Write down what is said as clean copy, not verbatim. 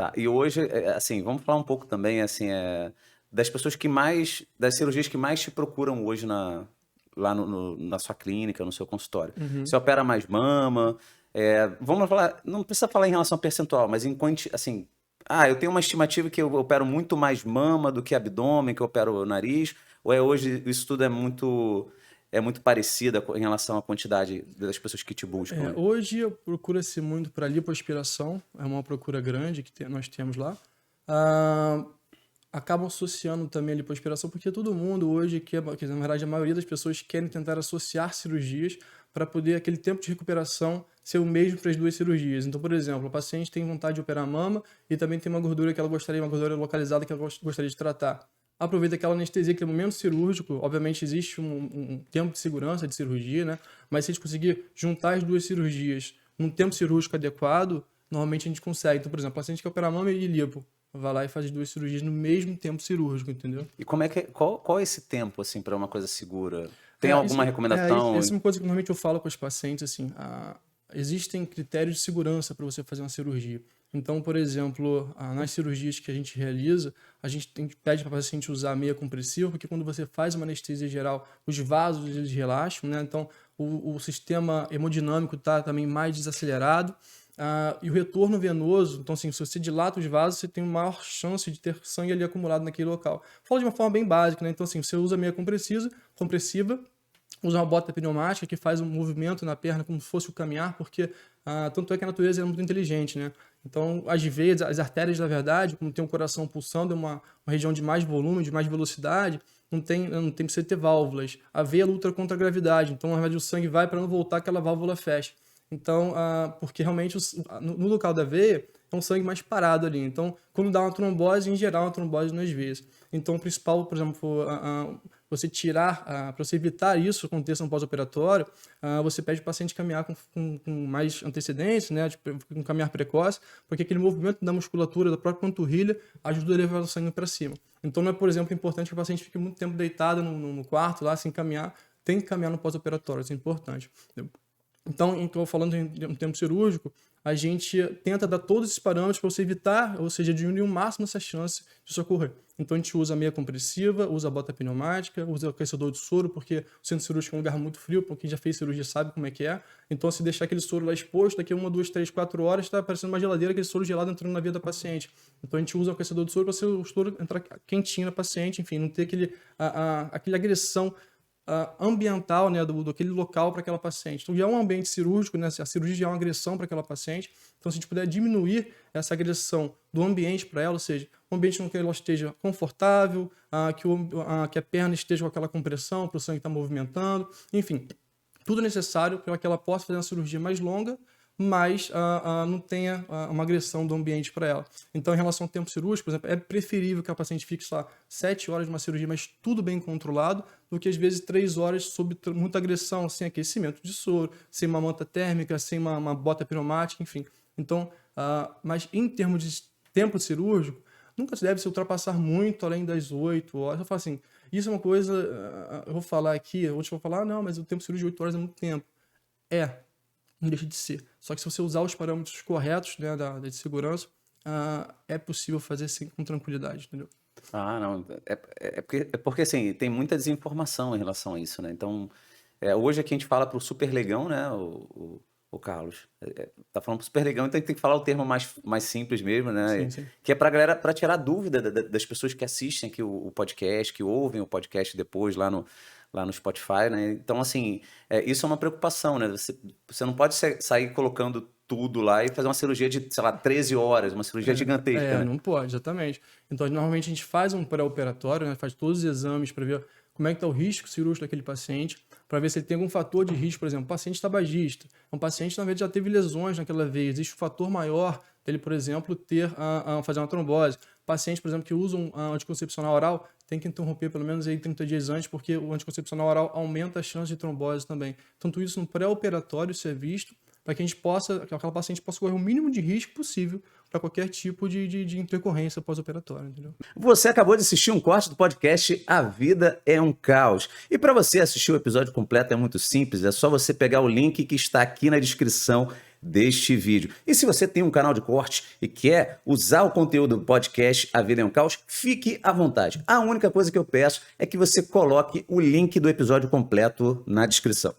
Tá. E hoje, assim, vamos falar um pouco também, assim, das pessoas que mais, das cirurgias que mais te procuram hoje lá na sua clínica, no seu consultório. Uhum. Você opera mais mama? Vamos falar, não precisa falar em relação a percentual, mas assim, eu tenho uma estimativa que eu opero muito mais mama do que abdômen, que eu opero nariz, ou hoje isso tudo é muito parecido em relação à quantidade das pessoas que te buscam? Hoje procura-se muito para lipoaspiração, é uma procura grande que nós temos lá. Ah, Acabam associando também a lipoaspiração, porque todo mundo hoje quer, na verdade a maioria das pessoas querem tentar associar cirurgias para poder aquele tempo de recuperação ser o mesmo para as duas cirurgias. Então, por exemplo, a paciente tem vontade de operar a mama e também tem uma gordura que ela gostaria, uma gordura localizada que ela gostaria de tratar. Aproveita aquela anestesia, aquele momento cirúrgico, obviamente existe um tempo de segurança de cirurgia, né? Mas se a gente conseguir juntar as duas cirurgias num tempo cirúrgico adequado, normalmente a gente consegue. Então, por exemplo, a paciente quer operar mama e lipo, vai lá e faz as duas cirurgias no mesmo tempo cirúrgico, entendeu? E qual é esse tempo, assim, para uma coisa segura? Tem alguma recomendação? Essa é uma coisa que normalmente eu falo com os pacientes, assim, existem critérios de segurança para você fazer uma cirurgia. Então, por exemplo, nas cirurgias que a gente realiza, a gente pede para o paciente usar meia compressiva, porque quando você faz uma anestesia geral, os vasos eles relaxam, né? Então, o sistema hemodinâmico está também mais desacelerado. E o retorno venoso, então assim, se você dilata os vasos, você tem maior chance de ter sangue ali acumulado naquele local. Falo de uma forma bem básica, né? Então assim, você usa meia compressiva, usa uma bota pneumática que faz um movimento na perna como se fosse o caminhar, porque tanto é que a natureza é muito inteligente, né? Então as veias, as artérias, na verdade, como tem um coração pulsando, é uma região de mais volume, de mais velocidade, não tem precisa ter válvulas. A veia luta contra a gravidade, então na verdade o sangue vai para não voltar, aquela válvula fecha. Então, porque realmente no local da veia é um sangue mais parado ali. Então, quando dá uma trombose, em geral, uma trombose nas veias. Então, o principal, por exemplo, você tirar, para você evitar isso aconteça no pós-operatório, você pede para o paciente caminhar com mais antecedência, né, com caminhar precoce, porque aquele movimento da musculatura, da própria panturrilha, ajuda a levar o sangue para cima. Então, não é, por exemplo, importante que o paciente fique muito tempo deitado no quarto, lá, sem caminhar. Tem que caminhar no pós-operatório, isso é importante. Então, falando em um tempo cirúrgico, a gente tenta dar todos esses parâmetros para você evitar, ou seja, diminuir o máximo essa chance disso ocorrer. Então, a gente usa a meia compressiva, usa a bota pneumática, usa o aquecedor de soro, porque o centro cirúrgico é um lugar muito frio, porque quem já fez cirurgia sabe como é que é. Então, se deixar aquele soro lá exposto, daqui a 1, 2, 3, 4 horas, está parecendo uma geladeira, aquele soro gelado entrando na veia da paciente. Então, a gente usa o aquecedor de soro para o soro entrar quentinho na paciente, enfim, não ter aquele agressão ambiental, né, daquele local para aquela paciente. Então, já é um ambiente cirúrgico, né, a cirurgia já é uma agressão para aquela paciente. Então, se a gente puder diminuir essa agressão do ambiente para ela, ou seja, um ambiente em que ela esteja confortável, que a perna esteja com aquela compressão, para o sangue estar movimentando, enfim, tudo necessário para que ela possa fazer uma cirurgia mais longa, mas não tenha uma agressão do ambiente para ela. Então, em relação ao tempo cirúrgico, por exemplo, é preferível que a paciente fique lá 7 horas de uma cirurgia, mas tudo bem controlado, do que às vezes 3 horas sob muita agressão, sem aquecimento de soro, sem uma manta térmica, sem uma bota pneumática, enfim. Então, mas em termos de tempo cirúrgico, nunca deve se ultrapassar muito além das 8 horas. Eu falo assim, isso é uma coisa, eu vou falar aqui, outros vão falar, não, mas o tempo cirúrgico de 8 horas é muito tempo. Não deixa de ser. Só que se você usar os parâmetros corretos, né, de segurança, é possível fazer sim com tranquilidade, entendeu? Não. É porque assim, tem muita desinformação em relação a isso, né? Então, hoje aqui a gente fala pro super legão, né, o Carlos? Tá falando pro super legão, então tem que falar o termo mais simples mesmo, né? Sim, sim. Que é pra galera, pra tirar dúvida das pessoas que assistem aqui o podcast, que ouvem o podcast depois lá no Spotify, né? Então, assim, isso é uma preocupação, né? Você não pode sair colocando tudo lá e fazer uma cirurgia de, sei lá, 13 horas, uma cirurgia gigantesca, né? Não pode, exatamente. Então, normalmente a gente faz um pré-operatório, né, faz todos os exames para ver como é que está o risco cirúrgico daquele paciente, para ver se ele tem algum fator de risco, por exemplo, paciente tabagista. Um paciente, na verdade, já teve lesões naquela veia. Existe um fator maior dele, por exemplo, fazer uma trombose. Paciente, por exemplo, que usa um anticoncepcional oral, tem que interromper pelo menos aí 30 dias antes, porque o anticoncepcional oral aumenta a chance de trombose também. Então, tudo isso no pré-operatório isso é visto, para que que aquela paciente possa correr o mínimo de risco possível para qualquer tipo de intercorrência pós-operatória, entendeu? Você acabou de assistir um corte do podcast A Vida é um Caos. E para você assistir o episódio completo é muito simples, é só você pegar o link que está aqui na descrição deste vídeo. E se você tem um canal de corte e quer usar o conteúdo do podcast A Vida é um Caos, fique à vontade. A única coisa que eu peço é que você coloque o link do episódio completo na descrição.